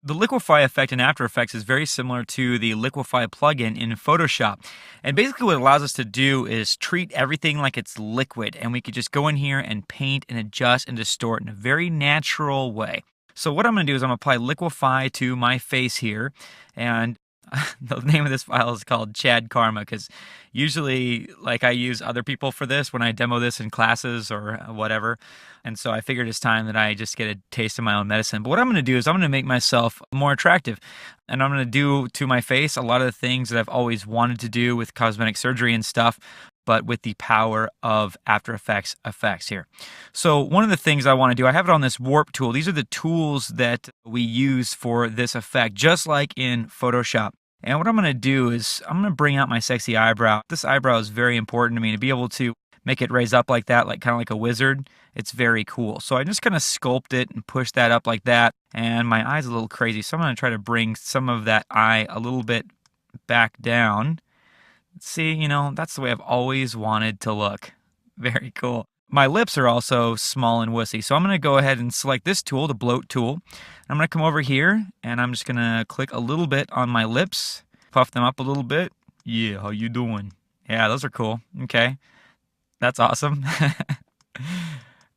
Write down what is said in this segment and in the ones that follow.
The Liquify effect in After Effects is very similar to the Liquify plugin in Photoshop. And basically what it allows us to do is treat everything like it's liquid, and we could just go in here and paint and adjust and distort in a very natural way. So what I'm going to do is I'm going to apply Liquify to my face here, and the name of this file is called Chad Karma because usually like I use other people for this when I demo this in classes or whatever. And so I figured it's time that I just get a taste of my own medicine. But what I'm going to do is I'm going to make myself more attractive. And I'm going to do to my face a lot of the things that I've always wanted to do with cosmetic surgery and stuff, but with the power of After Effects effects here. So one of the things I want to do, I have it on this warp tool. These are the tools that we use for this effect, just like in Photoshop. And what I'm going to do is I'm going to bring out my sexy eyebrow. This eyebrow is very important to me to be able to make it raise up like that, like kind of like a wizard. It's very cool. So I just kind of sculpt it and push that up like that. And my eye's a little crazy. So I'm going to try to bring some of that eye a little bit back down. See, you know, that's the way I've always wanted to look. Very cool. My lips are also small and wussy. So I'm going to go ahead and select this tool, the bloat tool. I'm going to come over here and I'm just going to click a little bit on my lips, puff them up a little bit. Yeah, how you doing? Yeah, those are cool. Okay. That's awesome.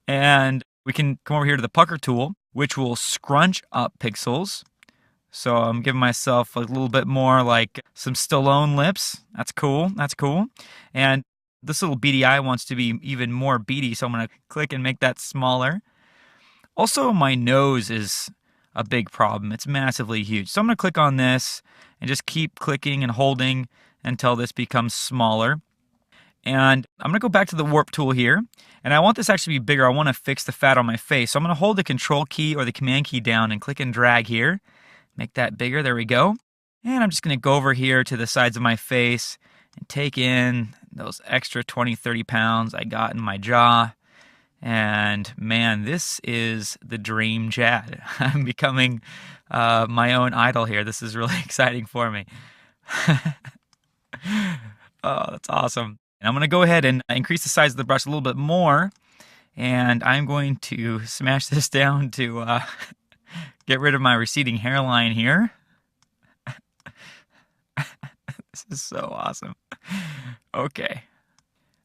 And we can come over here to the pucker tool, which will scrunch up pixels. So I'm giving myself a little bit more like some Stallone lips. That's cool. That's cool. And this little beady eye wants to be even more beady, so I'm going to click and make that smaller. Also, my nose is a big problem. It's massively huge. So I'm going to click on this and just keep clicking and holding until this becomes smaller. And I'm going to go back to the warp tool here. And I want this actually to be bigger. I want to fix the fat on my face. So I'm going to hold the control key or the command key down and click and drag here. Make that bigger. There we go. And I'm just going to go over here to the sides of my face and take in those extra 20, 30 pounds I got in my jaw. And man, this is the dream Chad. I'm becoming my own idol here. This is really exciting for me. Oh, that's awesome. And I'm going to go ahead and increase the size of the brush a little bit more. And I'm going to smash this down to get rid of my receding hairline here. This is so awesome. Okay.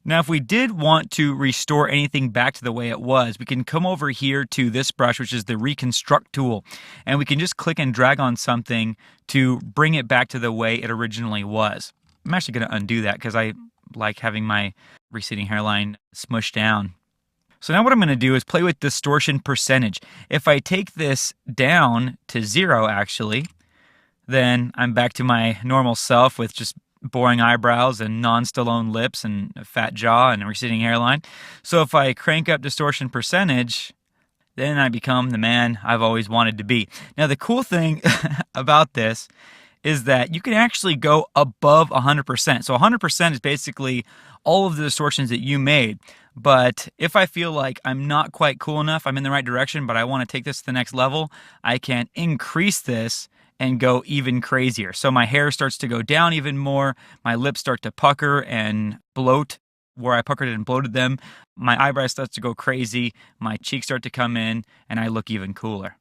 Now, if we did want to restore anything back to the way it was, we can come over here to this brush, which is the Reconstruct tool, and we can just click and drag on something to bring it back to the way it originally was. I'm actually going to undo that because I like having my receding hairline smushed down. So now what I'm going to do is play with distortion percentage. If I take this down to 0, actually, then I'm back to my normal self with just boring eyebrows and non-Stallone lips and a fat jaw and a receding hairline. So if I crank up distortion percentage, then I become the man I've always wanted to be. Now the cool thing about this is that you can actually go above 100%. So 100% is basically all of the distortions that you made. But if I feel like I'm not quite cool enough, I'm in the right direction, but I want to take this to the next level, I can increase this and go even crazier. So my hair starts to go down even more, my lips start to pucker and bloat where I puckered and bloated them, my eyebrows start to go crazy, my cheeks start to come in, and I look even cooler.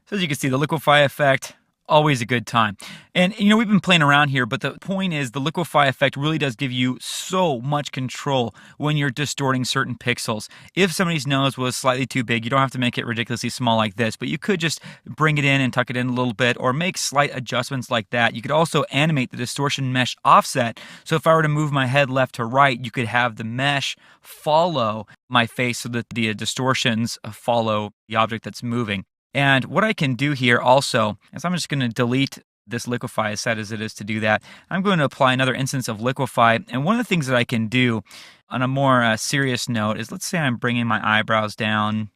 So as you can see, the Liquify effect, always a good time. And you know, we've been playing around here, but the point is the Liquify effect really does give you so much control when you're distorting certain pixels. If somebody's nose was slightly too big, you don't have to make it ridiculously small like this, but you could just bring it in and tuck it in a little bit or make slight adjustments like that. You could also animate the distortion mesh offset. So if I were to move my head left to right, you could have the mesh follow my face so that the distortions follow the object that's moving. And what I can do here also is I'm just going to delete this Liquify as set as it is to do that. I'm going to apply another instance of Liquify. And one of the things that I can do on a more serious note is, let's say I'm bringing my eyebrows down.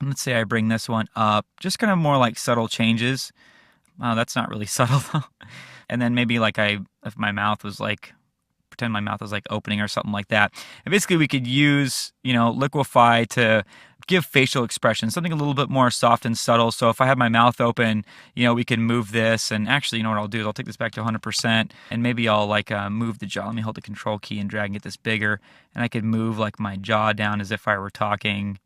Let's say I bring this one up. Just kind of more like subtle changes. Oh, that's not really subtle though. And then maybe like if my mouth was like, pretend my mouth was like opening or something like that. And basically we could use, you know, Liquify to give facial expression, something a little bit more soft and subtle. So if I have my mouth open, you know, we can move this. And actually, you know what I'll do is I'll take this back to 100% and maybe I'll like move the jaw. Let me hold the control key and drag and get this bigger. And I could move like my jaw down as if I were talking.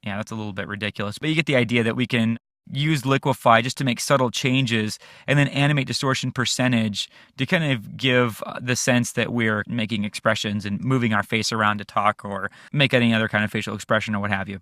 Yeah, that's a little bit ridiculous, but you get the idea that we can use Liquify just to make subtle changes, and then animate distortion percentage to kind of give the sense that we're making expressions and moving our face around to talk or make any other kind of facial expression or what have you.